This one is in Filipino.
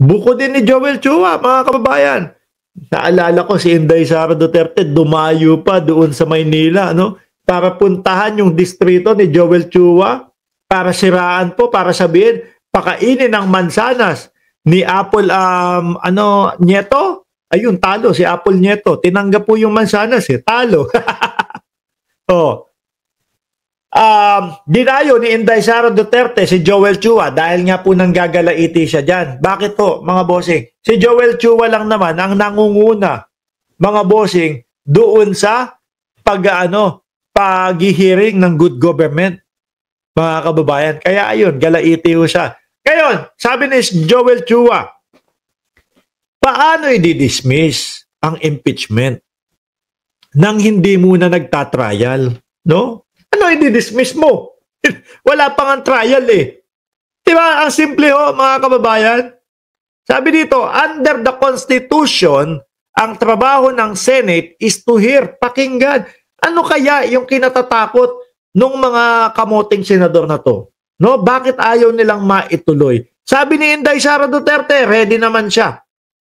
Buko din ni Joel Chua, mga kababayan. Naalala ko si Inday Sara Duterte, dumayo pa doon sa Maynila, no? Para puntahan yung distrito ni Joel Chua, para siraan po, para sabihin, pakainin ng mansanas ni Apple, Nieto. Ayun, talo si Apple Nieto. Tinanggap po yung mansanas, talo. Oh. Dinayo ni Inday Sara Duterte si Joel Chua dahil nga po nanggagalaiti siya dyan. Bakit po, mga bossing? Si Joel Chua lang naman ang nangunguna, mga bossing, doon sa paghihiring ng good government, mga kababayan. Kaya ayun, galaiti ho siya. Ngayon, sabi ni Joel Chua, paano i-dismiss ang impeachment nang hindi muna nagtatrial, no? Ano i-dismiss mo? Wala pang ang trial eh. Diba? Ang simple ho, mga kababayan. Sabi dito, under the Constitution, ang trabaho ng Senate is to hear, pakinggan. Ano kaya yung kinatatakot ng mga kamoting senador na to? No? Bakit ayaw nilang maituloy? Sabi ni Inday Sara Duterte, ready naman siya.